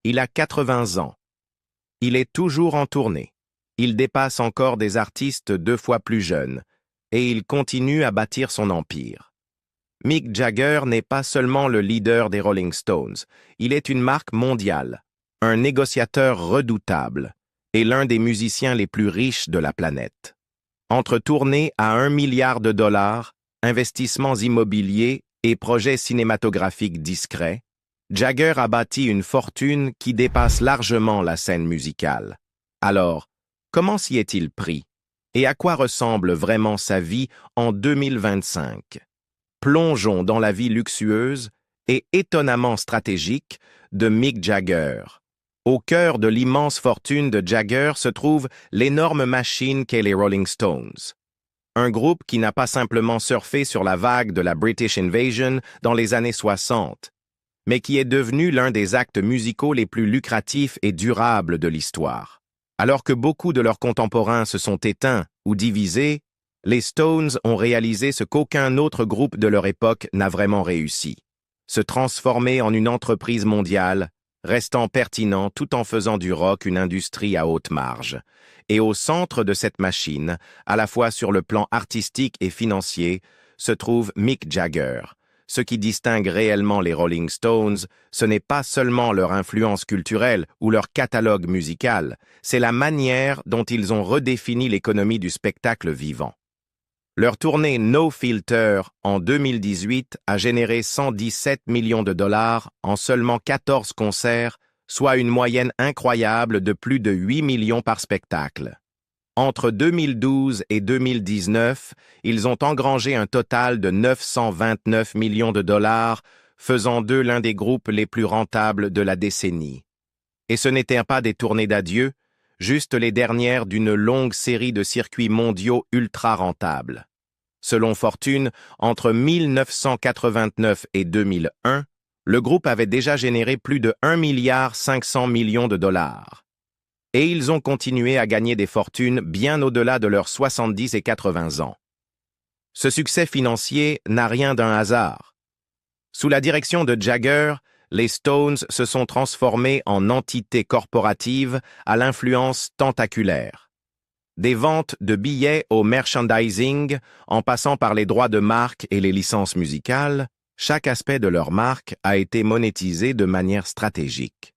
Il a 80 ans. Il est toujours en tournée. Il dépasse encore des artistes 2 fois plus jeunes, et il continue à bâtir son empire. Mick Jagger n'est pas seulement le leader des Rolling Stones, il est une marque mondiale, un négociateur redoutable, et l'un des musiciens les plus riches de la planète. Entre tournées à 1 milliard de dollars, investissements immobiliers et projets cinématographiques discrets, Jagger a bâti une fortune qui dépasse largement la scène musicale. Alors, comment s'y est-il pris? Et à quoi ressemble vraiment sa vie en 2025? Plongeons dans la vie luxueuse et étonnamment stratégique de Mick Jagger. Au cœur de l'immense fortune de Jagger se trouve l'énorme machine qu'est les Rolling Stones. Un groupe qui n'a pas simplement surfé sur la vague de la British Invasion dans les années 60, mais qui est devenu l'un des actes musicaux les plus lucratifs et durables de l'histoire. Alors que beaucoup de leurs contemporains se sont éteints ou divisés, les Stones ont réalisé ce qu'aucun autre groupe de leur époque n'a vraiment réussi: se transformer en une entreprise mondiale, restant pertinent tout en faisant du rock une industrie à haute marge. Et au centre de cette machine, à la fois sur le plan artistique et financier, se trouve Mick Jagger. Ce qui distingue réellement les Rolling Stones, ce n'est pas seulement leur influence culturelle ou leur catalogue musical, c'est la manière dont ils ont redéfini l'économie du spectacle vivant. Leur tournée No Filter en 2018 a généré 117 millions de dollars en seulement 14 concerts, soit une moyenne incroyable de plus de 8 millions par spectacle. Entre 2012 et 2019, ils ont engrangé un total de 929 millions de dollars, faisant d'eux l'un des groupes les plus rentables de la décennie. Et ce n'étaient pas des tournées d'adieu, juste les dernières d'une longue série de circuits mondiaux ultra rentables. Selon Fortune, entre 1989 et 2001, le groupe avait déjà généré plus de 1,5 milliard de dollars. Et ils ont continué à gagner des fortunes bien au-delà de leurs 70 et 80 ans. Ce succès financier n'a rien d'un hasard. Sous la direction de Jagger, les Stones se sont transformés en entités corporatives à l'influence tentaculaire. Des ventes de billets au merchandising, en passant par les droits de marque et les licences musicales, chaque aspect de leur marque a été monétisé de manière stratégique.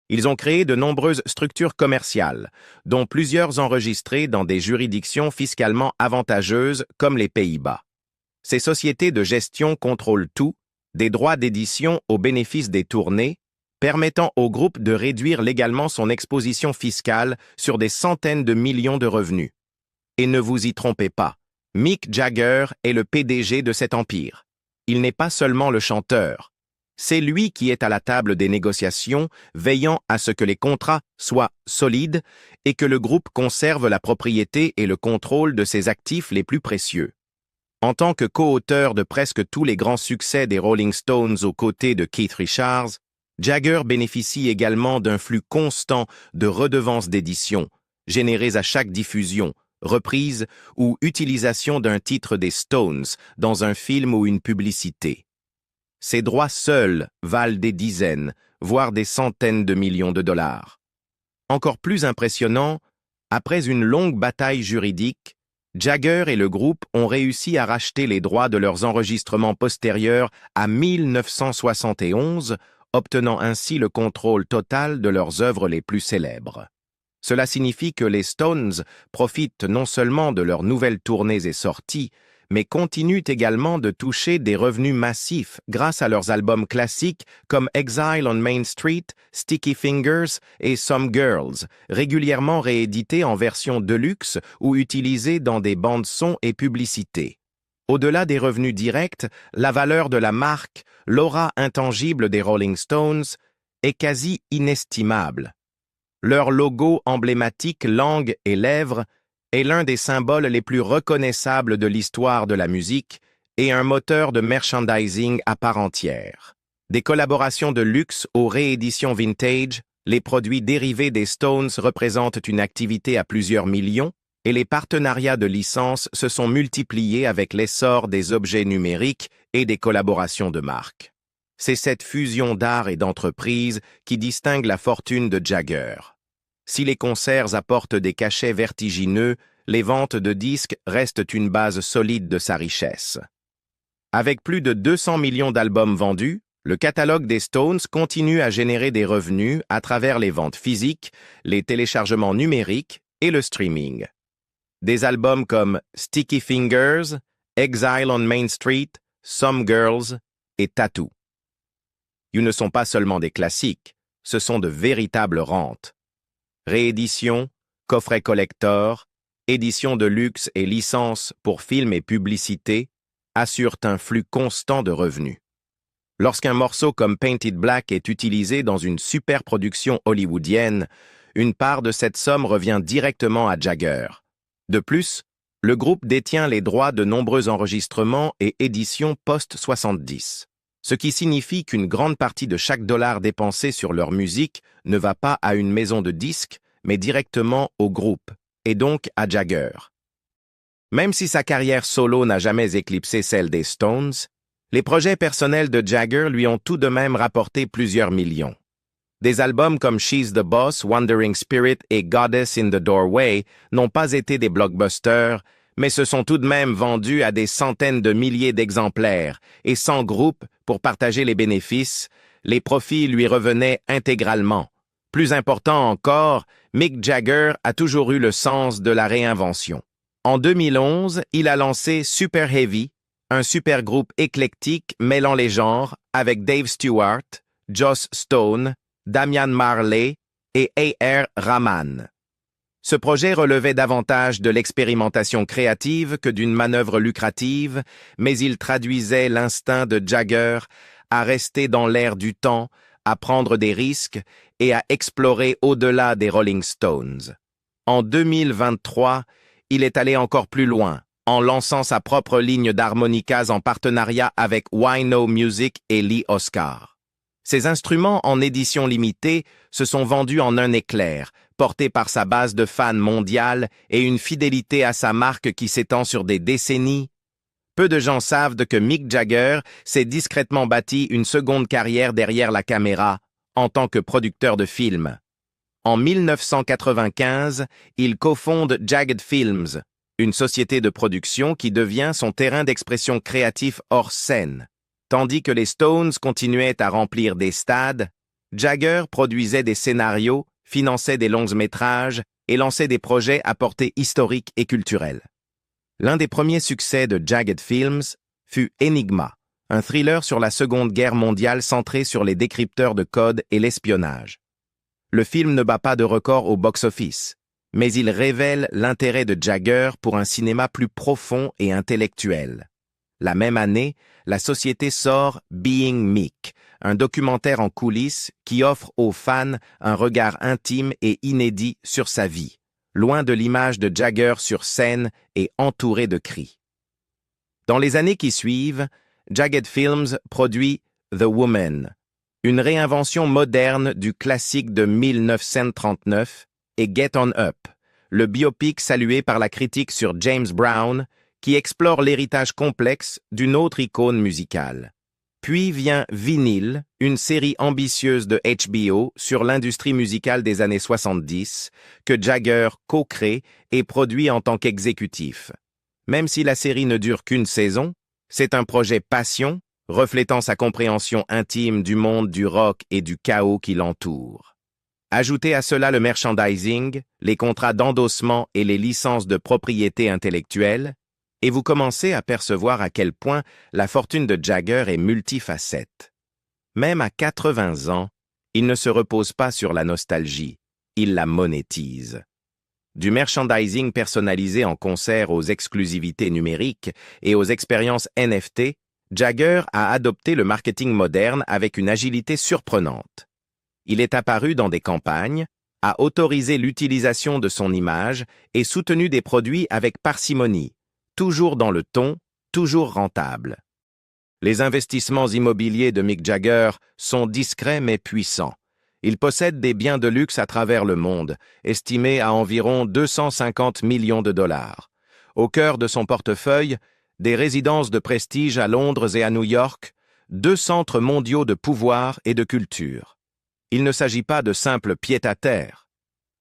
Ils ont créé de nombreuses structures commerciales, dont plusieurs enregistrées dans des juridictions fiscalement avantageuses comme les Pays-Bas. Ces sociétés de gestion contrôlent tout, des droits d'édition au bénéfice des tournées, permettant au groupe de réduire légalement son exposition fiscale sur des centaines de millions de revenus. Et ne vous y trompez pas, Mick Jagger est le PDG de cet empire. Il n'est pas seulement le chanteur. C'est lui qui est à la table des négociations, veillant à ce que les contrats soient solides et que le groupe conserve la propriété et le contrôle de ses actifs les plus précieux. En tant que co-auteur de presque tous les grands succès des Rolling Stones aux côtés de Keith Richards, Jagger bénéficie également d'un flux constant de redevances d'édition, générées à chaque diffusion, reprise ou utilisation d'un titre des Stones dans un film ou une publicité. Ces droits seuls valent des dizaines, voire des centaines de millions de dollars. Encore plus impressionnant, après une longue bataille juridique, Jagger et le groupe ont réussi à racheter les droits de leurs enregistrements postérieurs à 1971, obtenant ainsi le contrôle total de leurs œuvres les plus célèbres. Cela signifie que les Stones profitent non seulement de leurs nouvelles tournées et sorties, mais continuent également de toucher des revenus massifs grâce à leurs albums classiques comme Exile on Main Street, Sticky Fingers et Some Girls, régulièrement réédités en version deluxe ou utilisés dans des bandes-sons et publicités. Au-delà des revenus directs, la valeur de la marque, l'aura intangible des Rolling Stones, est quasi inestimable. Leur logo emblématique langue et lèvres est l'un des symboles les plus reconnaissables de l'histoire de la musique et un moteur de merchandising à part entière. Des collaborations de luxe aux rééditions vintage, les produits dérivés des Stones représentent une activité à plusieurs millions, et les partenariats de licence se sont multipliés avec l'essor des objets numériques et des collaborations de marques. C'est cette fusion d'art et d'entreprise qui distingue la fortune de Jagger. Si les concerts apportent des cachets vertigineux, les ventes de disques restent une base solide de sa richesse. Avec plus de 200 millions d'albums vendus, le catalogue des Stones continue à générer des revenus à travers les ventes physiques, les téléchargements numériques et le streaming. Des albums comme Sticky Fingers, Exile on Main Street, Some Girls et Tattoo. Ils ne sont pas seulement des classiques, ce sont de véritables rentes. Rééditions, coffrets collector, éditions de luxe et licences pour films et publicités assurent un flux constant de revenus. Lorsqu'un morceau comme Painted Black est utilisé dans une superproduction hollywoodienne, une part de cette somme revient directement à Jagger. De plus, le groupe détient les droits de nombreux enregistrements et éditions post-70, ce qui signifie qu'une grande partie de chaque dollar dépensé sur leur musique ne va pas à une maison de disques, mais directement au groupe, et donc à Jagger. Même si sa carrière solo n'a jamais éclipsé celle des Stones, les projets personnels de Jagger lui ont tout de même rapporté plusieurs millions. Des albums comme She's the Boss, Wandering Spirit et Goddess in the Doorway n'ont pas été des blockbusters, mais se sont tout de même vendus à des centaines de milliers d'exemplaires, et sans groupe pour partager les bénéfices, les profits lui revenaient intégralement. Plus important encore, Mick Jagger a toujours eu le sens de la réinvention. En 2011, il a lancé Super Heavy, un supergroupe éclectique mêlant les genres avec Dave Stewart, Joss Stone, Damian Marley et A.R. Rahman. Ce projet relevait davantage de l'expérimentation créative que d'une manœuvre lucrative, mais il traduisait l'instinct de Jagger à rester dans l'air du temps, à prendre des risques et à explorer au-delà des Rolling Stones. En 2023, il est allé encore plus loin, en lançant sa propre ligne d'harmonicas en partenariat avec Wino Music et Lee Oscar. Ces instruments en édition limitée se sont vendus en un éclair, portés par sa base de fans mondiale et une fidélité à sa marque qui s'étend sur des décennies. Peu de gens savent que Mick Jagger s'est discrètement bâti une seconde carrière derrière la caméra, en tant que producteur de films. En 1995, il cofonde Jagged Films, une société de production qui devient son terrain d'expression créatif hors scène. Tandis que les Stones continuaient à remplir des stades, Jagger produisait des scénarios, finançait des longs métrages et lançait des projets à portée historique et culturelle. L'un des premiers succès de Jagged Films fut Enigma, un thriller sur la Seconde Guerre mondiale centré sur les décrypteurs de codes et l'espionnage. Le film ne bat pas de record au box-office, mais il révèle l'intérêt de Jagger pour un cinéma plus profond et intellectuel. La même année, la société sort Being Mick, un documentaire en coulisses qui offre aux fans un regard intime et inédit sur sa vie, loin de l'image de Jagger sur scène et entouré de cris. Dans les années qui suivent, Jagged Films produit The Woman, une réinvention moderne du classique de 1939, et Get On Up, le biopic salué par la critique sur James Brown, qui explore l'héritage complexe d'une autre icône musicale. Puis vient Vinyl, une série ambitieuse de HBO sur l'industrie musicale des années 70, que Jagger co-crée et produit en tant qu'exécutif. Même si la série ne dure qu'une saison, c'est un projet passion, reflétant sa compréhension intime du monde du rock et du chaos qui l'entoure. Ajoutez à cela le merchandising, les contrats d'endossement et les licences de propriété intellectuelle, et vous commencez à percevoir à quel point la fortune de Jagger est multifacette. Même à 80 ans, il ne se repose pas sur la nostalgie, il la monétise. Du merchandising personnalisé en concert aux exclusivités numériques et aux expériences NFT, Jagger a adopté le marketing moderne avec une agilité surprenante. Il est apparu dans des campagnes, a autorisé l'utilisation de son image et soutenu des produits avec parcimonie, toujours dans le ton, toujours rentable. Les investissements immobiliers de Mick Jagger sont discrets mais puissants. Il possède des biens de luxe à travers le monde, estimés à environ 250 millions de dollars. Au cœur de son portefeuille, des résidences de prestige à Londres et à New York, deux centres mondiaux de pouvoir et de culture. Il ne s'agit pas de simples pieds-à-terre.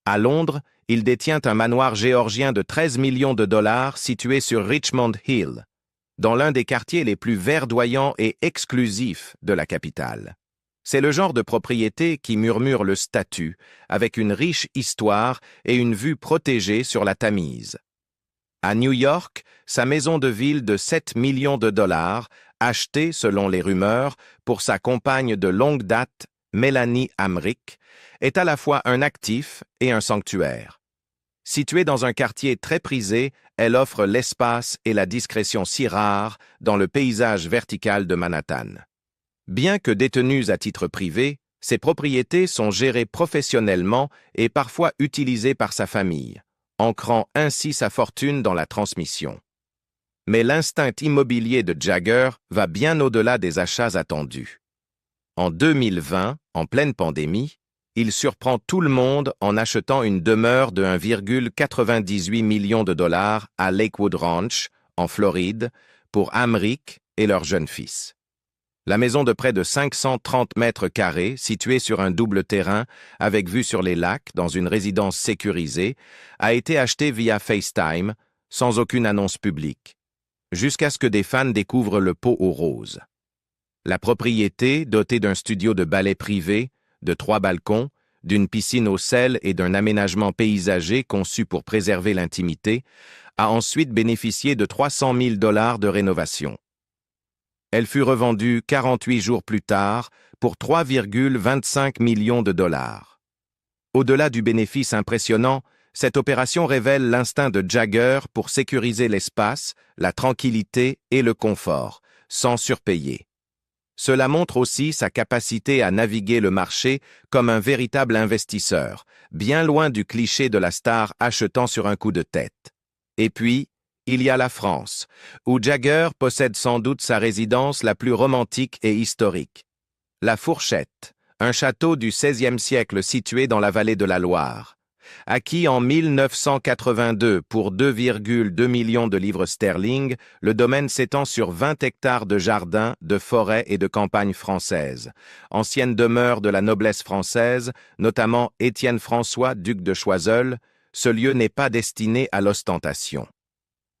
À Londres, il détient un manoir géorgien de 13 millions de dollars situé sur Richmond Hill, dans l'un des quartiers les plus verdoyants et exclusifs de la capitale. C'est le genre de propriété qui murmure le statut, avec une riche histoire et une vue protégée sur la Tamise. À New York, sa maison de ville de 7 millions de dollars, achetée, selon les rumeurs, pour sa compagne de longue date, Mélanie Hamrick, est à la fois un actif et un sanctuaire. Située dans un quartier très prisé, elle offre l'espace et la discrétion si rares dans le paysage vertical de Manhattan. Bien que détenues à titre privé, ces propriétés sont gérées professionnellement et parfois utilisées par sa famille, ancrant ainsi sa fortune dans la transmission. Mais l'instinct immobilier de Jagger va bien au-delà des achats attendus. En 2020, en pleine pandémie, il surprend tout le monde en achetant une demeure de 1,98 million de dollars à Lakewood Ranch, en Floride, pour Hamrick et leur jeune fils. La maison de près de 530 mètres carrés, située sur un double terrain avec vue sur les lacs dans une résidence sécurisée, a été achetée via FaceTime, sans aucune annonce publique, jusqu'à ce que des fans découvrent le pot aux roses. La propriété, dotée d'un studio de ballet privé, de 3 balcons, d'une piscine au sel et d'un aménagement paysager conçu pour préserver l'intimité, a ensuite bénéficié de 300 000 $ de rénovation. Elle fut revendue 48 jours plus tard pour 3,25 millions de dollars. Au-delà du bénéfice impressionnant, cette opération révèle l'instinct de Jagger pour sécuriser l'espace, la tranquillité et le confort, sans surpayer. Cela montre aussi sa capacité à naviguer le marché comme un véritable investisseur, bien loin du cliché de la star achetant sur un coup de tête. Et puis, il y a la France, où Jagger possède sans doute sa résidence la plus romantique et historique. La Fourchette, un château du XVIe siècle situé dans la vallée de la Loire. Acquis en 1982 pour 2,2 millions de livres sterling, le domaine s'étend sur 20 hectares de jardins, de forêts et de campagnes françaises. Ancienne demeure de la noblesse française, notamment Étienne François, duc de Choiseul, ce lieu n'est pas destiné à l'ostentation.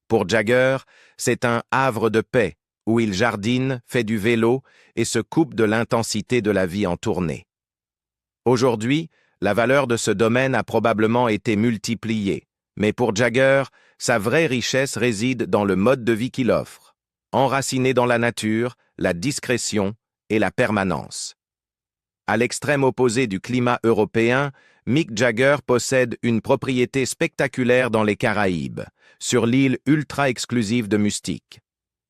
Pour Jagger, c'est un havre de paix, où il jardine, fait du vélo et se coupe de l'intensité de la vie en tournée. Aujourd'hui, la valeur de ce domaine a probablement été multipliée, mais pour Jagger, sa vraie richesse réside dans le mode de vie qu'il offre, enraciné dans la nature, la discrétion et la permanence. À l'extrême opposé du climat européen, Mick Jagger possède une propriété spectaculaire dans les Caraïbes, sur l'île ultra-exclusive de Mustique.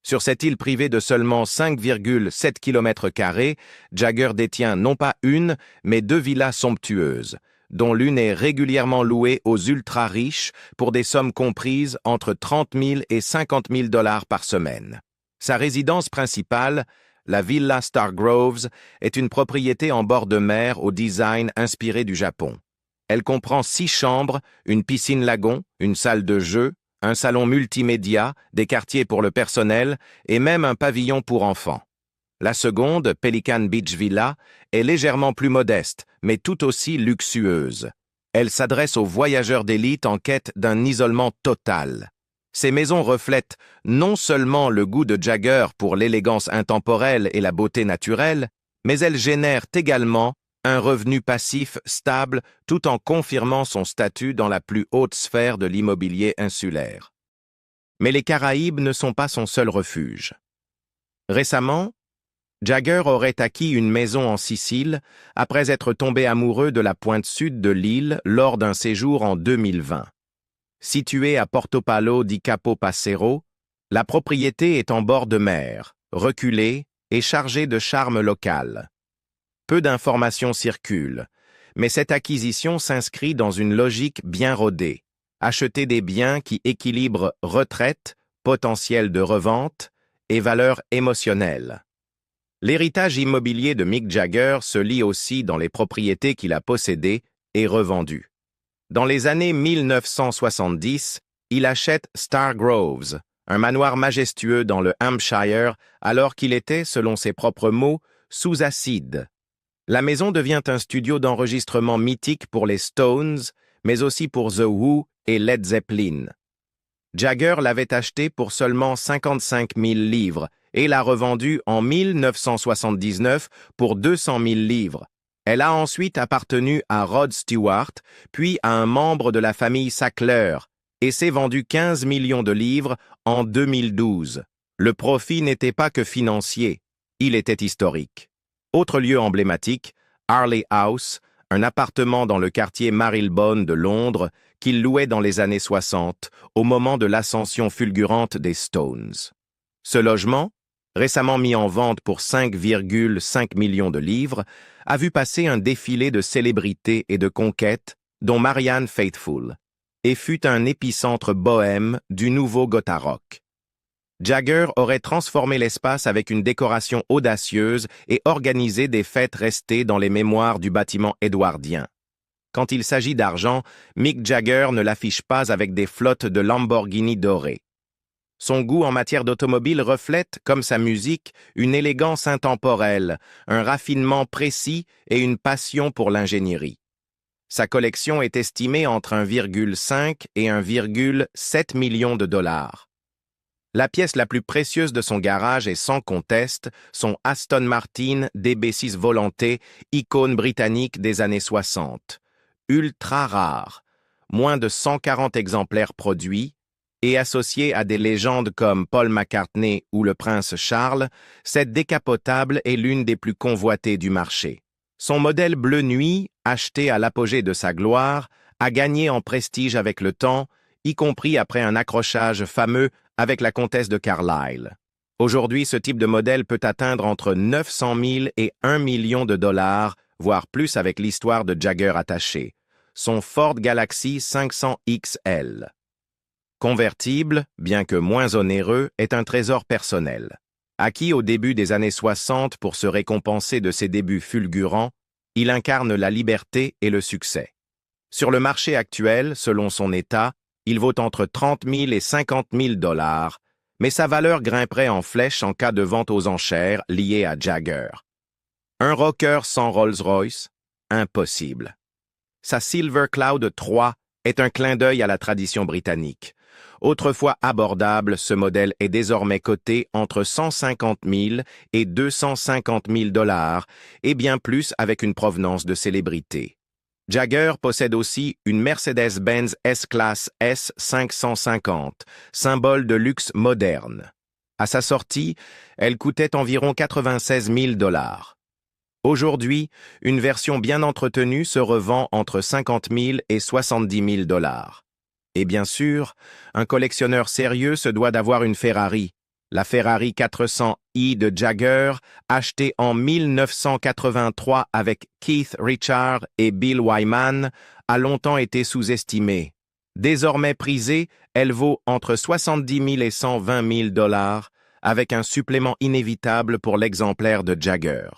Sur cette île privée de seulement 5,7 km², Jagger détient non pas une, mais 2 villas somptueuses, dont l'une est régulièrement louée aux ultra-riches pour des sommes comprises entre 30 000 et 50 000 $ par semaine. Sa résidence principale, la Villa Star Groves, est une propriété en bord de mer au design inspiré du Japon. Elle comprend 6 chambres, une piscine lagon, une salle de jeu, un salon multimédia, des quartiers pour le personnel et même un pavillon pour enfants. La seconde, Pelican Beach Villa, est légèrement plus modeste, mais tout aussi luxueuse. Elle s'adresse aux voyageurs d'élite en quête d'un isolement total. Ces maisons reflètent non seulement le goût de Jagger pour l'élégance intemporelle et la beauté naturelle, mais elles génèrent également un revenu passif stable tout en confirmant son statut dans la plus haute sphère de l'immobilier insulaire. Mais les Caraïbes ne sont pas son seul refuge. Récemment, Jagger aurait acquis une maison en Sicile après être tombé amoureux de la pointe sud de l'île lors d'un séjour en 2020. Située à Portopalo di Capo Passero, la propriété est en bord de mer, reculée et chargée de charme local. Peu d'informations circulent, mais cette acquisition s'inscrit dans une logique bien rodée. Acheter des biens qui équilibrent retraite, potentiel de revente et valeur émotionnelle. L'héritage immobilier de Mick Jagger se lit aussi dans les propriétés qu'il a possédées et revendues. Dans les années 1970, il achète Star Groves, un manoir majestueux dans le Hampshire, alors qu'il était, selon ses propres mots, sous acide. La maison devient un studio d'enregistrement mythique pour les Stones, mais aussi pour The Who et Led Zeppelin. Jagger l'avait acheté pour seulement 55 000 livres et l'a revendue en 1979 pour 200 000 livres. Elle a ensuite appartenu à Rod Stewart, puis à un membre de la famille Sackler, et s'est vendue 15 millions de livres en 2012. Le profit n'était pas que financier, il était historique. Autre lieu emblématique, Harley House, un appartement dans le quartier Marylebone de Londres qu'il louait dans les années 60, au moment de l'ascension fulgurante des Stones. Ce logement, récemment mis en vente pour 5,5 millions de livres, a vu passer un défilé de célébrités et de conquêtes, dont Marianne Faithfull, et fut un épicentre bohème du nouveau gotha rock. Jagger aurait transformé l'espace avec une décoration audacieuse et organisé des fêtes restées dans les mémoires du bâtiment édouardien. Quand il s'agit d'argent, Mick Jagger ne l'affiche pas avec des flottes de Lamborghini dorées. Son goût en matière d'automobile reflète, comme sa musique, une élégance intemporelle, un raffinement précis et une passion pour l'ingénierie. Sa collection est estimée entre 1,5 et 1,7 million de dollars. La pièce la plus précieuse de son garage est sans conteste son Aston Martin DB6 Volante, icône britannique des années 60. Ultra rare, moins de 140 exemplaires produits, et associé à des légendes comme Paul McCartney ou le prince Charles, cette décapotable est l'une des plus convoitées du marché. Son modèle bleu nuit, acheté à l'apogée de sa gloire, a gagné en prestige avec le temps, y compris après un accrochage fameux avec la comtesse de Carlisle. Aujourd'hui, ce type de modèle peut atteindre entre 900 000 et 1 million de dollars, voire plus avec l'histoire de Jagger attachée. Son Ford Galaxy 500 XL. Convertible, bien que moins onéreux, est un trésor personnel. Acquis au début des années 60 pour se récompenser de ses débuts fulgurants, il incarne la liberté et le succès. Sur le marché actuel, selon son état, il vaut entre 30 000 et 50 000 dollars, mais sa valeur grimperait en flèche en cas de vente aux enchères liée à Jagger. Un rocker sans Rolls-Royce? Impossible. Sa Silver Cloud 3 est un clin d'œil à la tradition britannique. Autrefois abordable, ce modèle est désormais coté entre 150 000 et 250 000 dollars, et bien plus avec une provenance de célébrité. Jagger possède aussi une Mercedes-Benz S-Class S550, symbole de luxe moderne. À sa sortie, elle coûtait environ 96 000 dollars. Aujourd'hui, une version bien entretenue se revend entre 50 000 et 70 000 dollars. Et bien sûr, un collectionneur sérieux se doit d'avoir une Ferrari. La Ferrari 400i de Jagger, achetée en 1983 avec Keith Richards et Bill Wyman, a longtemps été sous-estimée. Désormais prisée, elle vaut entre 70 000 et 120 000 dollars, avec un supplément inévitable pour l'exemplaire de Jagger.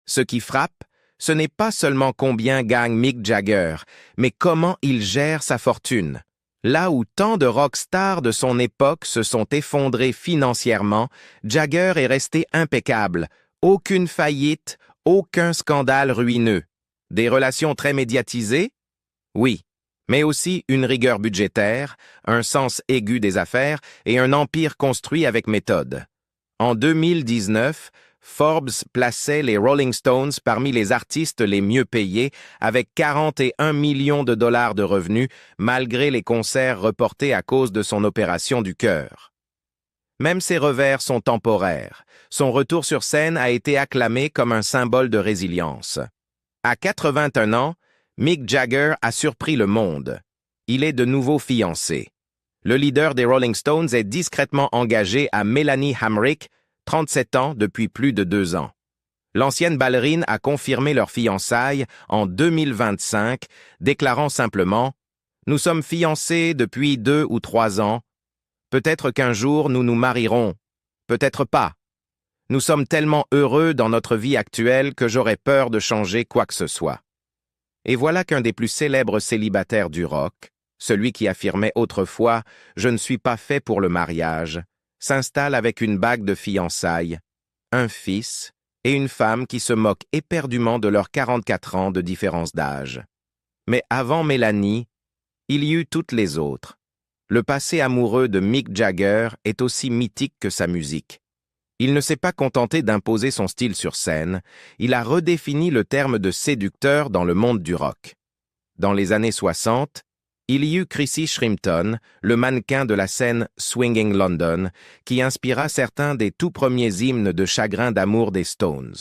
Ce qui frappe, ce n'est pas seulement combien gagne Mick Jagger, mais comment il gère sa fortune. Là où tant de rockstars de son époque se sont effondrés financièrement, Jagger est resté impeccable. Aucune faillite, aucun scandale ruineux. Des relations très médiatisées? Oui, mais aussi une rigueur budgétaire, un sens aigu des affaires et un empire construit avec méthode. En 2019, Forbes plaçait les Rolling Stones parmi les artistes les mieux payés avec 41 millions de dollars de revenus malgré les concerts reportés à cause de son opération du cœur. Même ses revers sont temporaires. Son retour sur scène a été acclamé comme un symbole de résilience. À 81 ans, Mick Jagger a surpris le monde. Il est de nouveau fiancé. Le leader des Rolling Stones est discrètement engagé à Melanie Hamrick, 37 ans depuis plus de 2 ans. L'ancienne ballerine a confirmé leur fiançailles en 2025, déclarant simplement « Nous sommes fiancés depuis 2 ou 3 ans. Peut-être qu'un jour nous nous marierons. Peut-être pas. Nous sommes tellement heureux dans notre vie actuelle que j'aurais peur de changer quoi que ce soit. » Et voilà qu'un des plus célèbres célibataires du rock, celui qui affirmait autrefois « Je ne suis pas fait pour le mariage », s'installe avec une bague de fiançailles, un fils et une femme qui se moquent éperdument de leurs 44 ans de différence d'âge. Mais avant Mélanie, il y eut toutes les autres. Le passé amoureux de Mick Jagger est aussi mythique que sa musique. Il ne s'est pas contenté d'imposer son style sur scène, il a redéfini le terme de séducteur dans le monde du rock. Dans les années 60, il y eut Chrissy Shrimpton, le mannequin de la scène Swinging London, qui inspira certains des tout premiers hymnes de chagrin d'amour des Stones.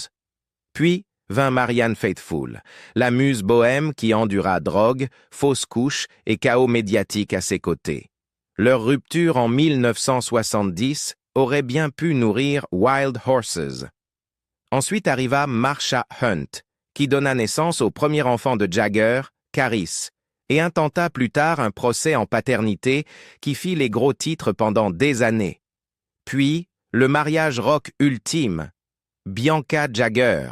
Puis vint Marianne Faithfull, la muse bohème qui endura drogue, fausses couches et chaos médiatique à ses côtés. Leur rupture en 1970 aurait bien pu nourrir Wild Horses. Ensuite arriva Marsha Hunt, qui donna naissance au premier enfant de Jagger, Caris, et intenta plus tard un procès en paternité qui fit les gros titres pendant des années. Puis, le mariage rock ultime, Bianca Jagger.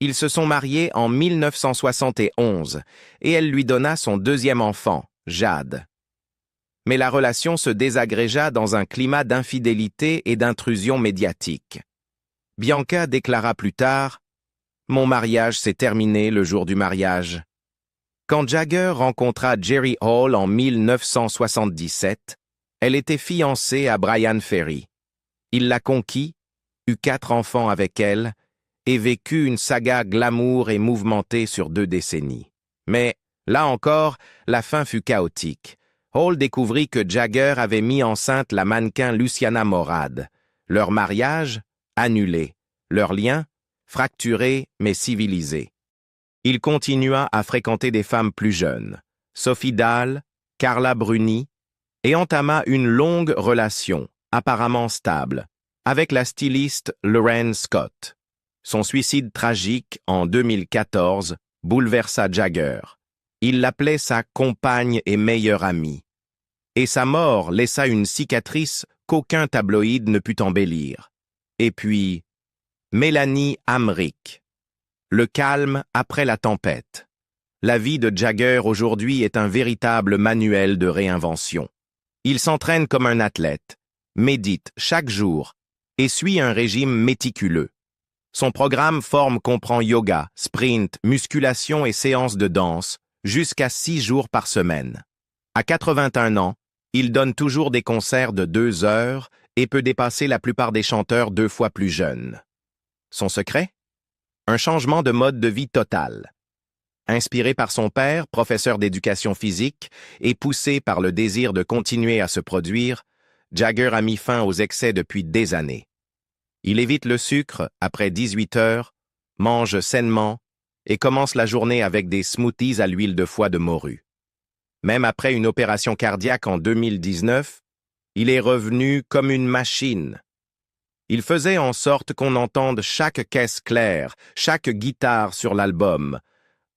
Ils se sont mariés en 1971 et elle lui donna son deuxième enfant, Jade. Mais la relation se désagrégea dans un climat d'infidélité et d'intrusion médiatique. Bianca déclara plus tard « Mon mariage s'est terminé le jour du mariage ». Quand Jagger rencontra Jerry Hall en 1977, elle était fiancée à Brian Ferry. Il la conquit, eut 4 enfants avec elle et vécut une saga glamour et mouvementée sur 2 décennies. Mais, là encore, la fin fut chaotique. Hall découvrit que Jagger avait mis enceinte la mannequin Luciana Morad. Leur mariage, annulé. Leur lien, fracturé mais civilisé. Il continua à fréquenter des femmes plus jeunes, Sophie Dahl, Carla Bruni, et entama une longue relation, apparemment stable, avec la styliste Lorraine Scott. Son suicide tragique, en 2014, bouleversa Jagger. Il l'appelait sa compagne et meilleure amie. Et sa mort laissa une cicatrice qu'aucun tabloïd ne put embellir. Et puis, Mélanie Hamrick. Le calme après la tempête. La vie de Jagger aujourd'hui est un véritable manuel de réinvention. Il s'entraîne comme un athlète, médite chaque jour et suit un régime méticuleux. Son programme forme comprend yoga, sprint, musculation et séances de danse, jusqu'à 6 jours par semaine. À 81 ans, il donne toujours des concerts de 2 heures et peut dépasser la plupart des chanteurs 2 fois plus jeunes. Son secret? Un changement de mode de vie total. Inspiré par son père, professeur d'éducation physique, et poussé par le désir de continuer à se produire, Jagger a mis fin aux excès depuis des années. Il évite le sucre après 18 heures, mange sainement et commence la journée avec des smoothies à l'huile de foie de morue. Même après une opération cardiaque en 2019, il est revenu comme une machine. Il faisait en sorte qu'on entende chaque caisse claire, chaque guitare sur l'album,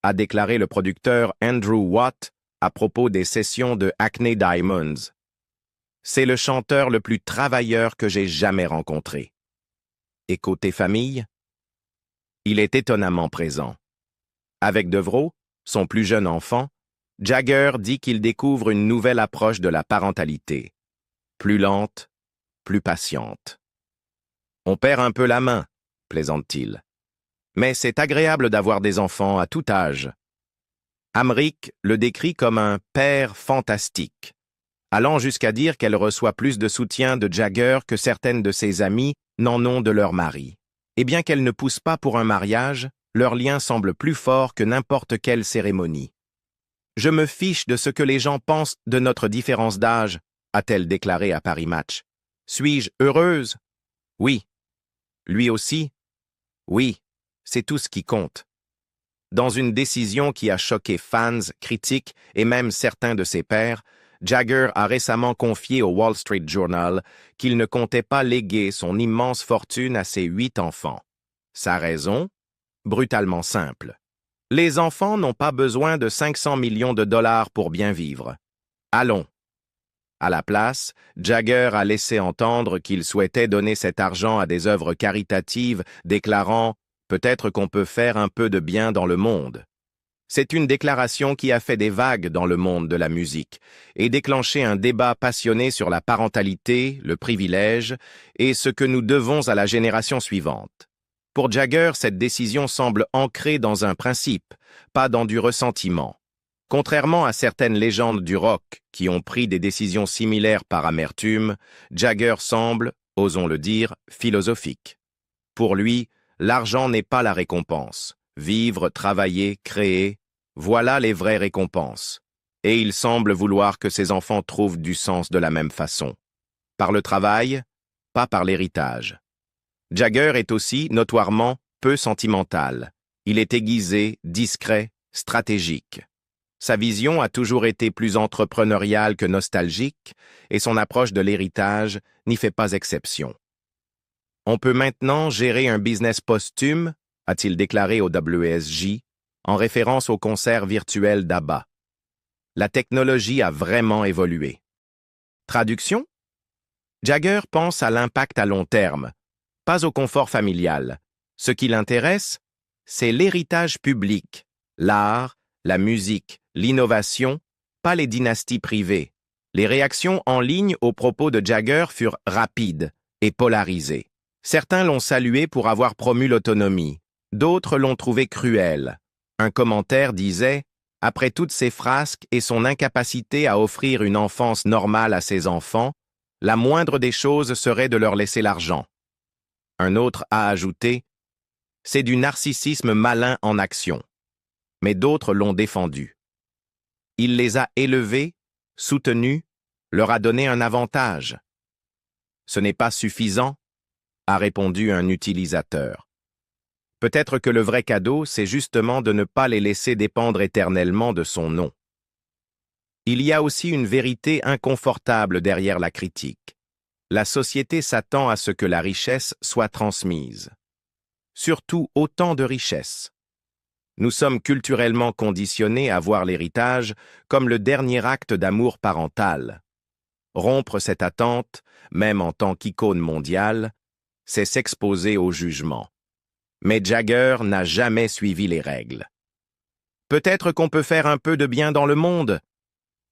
a déclaré le producteur Andrew Watt à propos des sessions de Acne Diamonds. C'est le chanteur le plus travailleur que j'ai jamais rencontré. Et côté famille, il est étonnamment présent. Avec Devro, son plus jeune enfant, Jagger dit qu'il découvre une nouvelle approche de la parentalité. Plus lente, plus patiente. On perd un peu la main, plaisante-t-il. Mais c'est agréable d'avoir des enfants à tout âge. Hamrick le décrit comme un père fantastique, allant jusqu'à dire qu'elle reçoit plus de soutien de Jagger que certaines de ses amies n'en ont de leur mari. Et bien qu'elle ne pousse pas pour un mariage, leur lien semble plus fort que n'importe quelle cérémonie. « Je me fiche de ce que les gens pensent de notre différence d'âge », a-t-elle déclaré à Paris Match. « Suis-je heureuse? Oui. Lui aussi? Oui, c'est tout ce qui compte. » Dans une décision qui a choqué fans, critiques et même certains de ses pairs, Jagger a récemment confié au Wall Street Journal qu'il ne comptait pas léguer son immense fortune à ses 8 enfants. Sa raison? Brutalement simple. Les enfants n'ont pas besoin de 500 millions de dollars pour bien vivre. Allons. À la place, Jagger a laissé entendre qu'il souhaitait donner cet argent à des œuvres caritatives, déclarant « Peut-être qu'on peut faire un peu de bien dans le monde ». C'est une déclaration qui a fait des vagues dans le monde de la musique et déclenché un débat passionné sur la parentalité, le privilège et ce que nous devons à la génération suivante. Pour Jagger, cette décision semble ancrée dans un principe, pas dans du ressentiment. Contrairement à certaines légendes du rock qui ont pris des décisions similaires par amertume, Jagger semble, osons le dire, philosophique. Pour lui, l'argent n'est pas la récompense. Vivre, travailler, créer, voilà les vraies récompenses. Et il semble vouloir que ses enfants trouvent du sens de la même façon. Par le travail, pas par l'héritage. Jagger est aussi, notoirement, peu sentimental. Il est aiguisé, discret, stratégique. Sa vision a toujours été plus entrepreneuriale que nostalgique, et son approche de l'héritage n'y fait pas exception. On peut maintenant gérer un business posthume, a-t-il déclaré au WSJ, en référence au concert virtuel d'ABBA. La technologie a vraiment évolué. Traduction? Jagger pense à l'impact à long terme, pas au confort familial. Ce qui l'intéresse, c'est l'héritage public, l'art, la musique, l'innovation, pas les dynasties privées. Les réactions en ligne aux propos de Jagger furent rapides et polarisées. Certains l'ont salué pour avoir promu l'autonomie, d'autres l'ont trouvé cruel. Un commentaire disait « Après toutes ces frasques et son incapacité à offrir une enfance normale à ses enfants, la moindre des choses serait de leur laisser l'argent. » Un autre a ajouté « C'est du narcissisme malin en action. » Mais d'autres l'ont défendu. Il les a élevés, soutenus, leur a donné un avantage. « Ce n'est pas suffisant », a répondu un utilisateur. Peut-être que le vrai cadeau, c'est justement de ne pas les laisser dépendre éternellement de son nom. Il y a aussi une vérité inconfortable derrière la critique. La société s'attend à ce que la richesse soit transmise. Surtout autant de richesse. Nous sommes culturellement conditionnés à voir l'héritage comme le dernier acte d'amour parental. Rompre cette attente, même en tant qu'icône mondiale, c'est s'exposer au jugement. Mais Jagger n'a jamais suivi les règles. Peut-être qu'on peut faire un peu de bien dans le monde.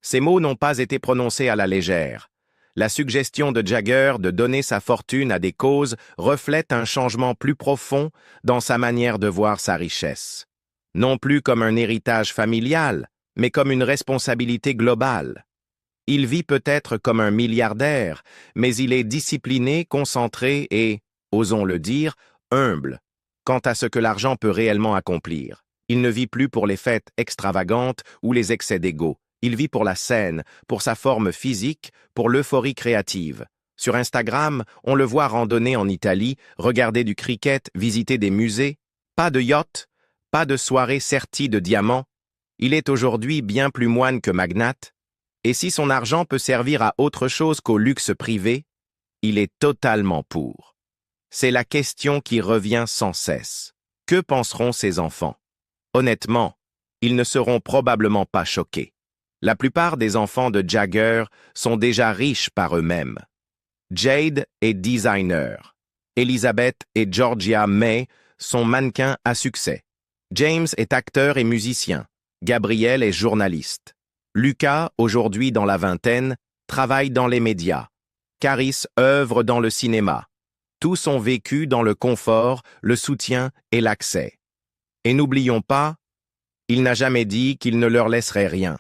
Ces mots n'ont pas été prononcés à la légère. La suggestion de Jagger de donner sa fortune à des causes reflète un changement plus profond dans sa manière de voir sa richesse. Non plus comme un héritage familial, mais comme une responsabilité globale. Il vit peut-être comme un milliardaire, mais il est discipliné, concentré et, osons le dire, humble quant à ce que l'argent peut réellement accomplir. Il ne vit plus pour les fêtes extravagantes ou les excès d'ego. Il vit pour la scène, pour sa forme physique, pour l'euphorie créative. Sur Instagram, on le voit randonner en Italie, regarder du cricket, visiter des musées. Pas de yacht, pas de soirée sertie de diamants. Il est aujourd'hui bien plus moine que magnate. Et si son argent peut servir à autre chose qu'au luxe privé, il est totalement pour. C'est la question qui revient sans cesse. Que penseront ses enfants? Honnêtement, ils ne seront probablement pas choqués. La plupart des enfants de Jagger sont déjà riches par eux-mêmes. Jade est designer. Elizabeth et Georgia May sont mannequins à succès. James est acteur et musicien. Gabriel est journaliste. Lucas, aujourd'hui dans la vingtaine, travaille dans les médias. Caris œuvre dans le cinéma. Tous ont vécu dans le confort, le soutien et l'accès. Et n'oublions pas, il n'a jamais dit qu'il ne leur laisserait rien.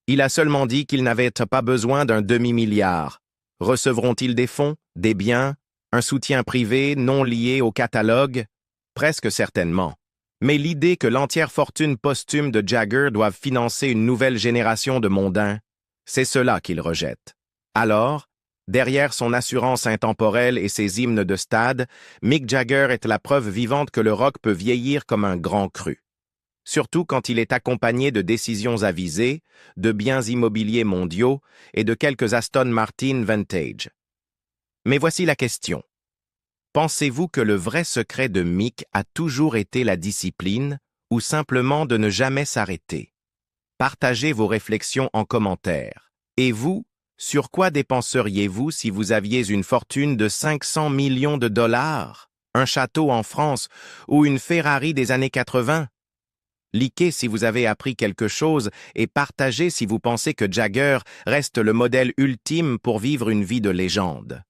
Il a seulement dit qu'il n'avait pas besoin d'un demi-milliard. Recevront-ils des fonds, des biens, un soutien privé non lié au catalogue? Presque certainement. Mais l'idée que l'entière fortune posthume de Jagger doive financer une nouvelle génération de mondains, c'est cela qu'il rejette. Alors, derrière son assurance intemporelle et ses hymnes de stade, Mick Jagger est la preuve vivante que le rock peut vieillir comme un grand cru. Surtout quand il est accompagné de décisions avisées, de biens immobiliers mondiaux et de quelques Aston Martin vintage. Mais voici la question. Pensez-vous que le vrai secret de Mick a toujours été la discipline ou simplement de ne jamais s'arrêter? Partagez vos réflexions en commentaire. Et vous, sur quoi dépenseriez-vous si vous aviez une fortune de 500 millions de dollars, un château en France ou une Ferrari des années 80? Likez si vous avez appris quelque chose et partagez si vous pensez que Jagger reste le modèle ultime pour vivre une vie de légende.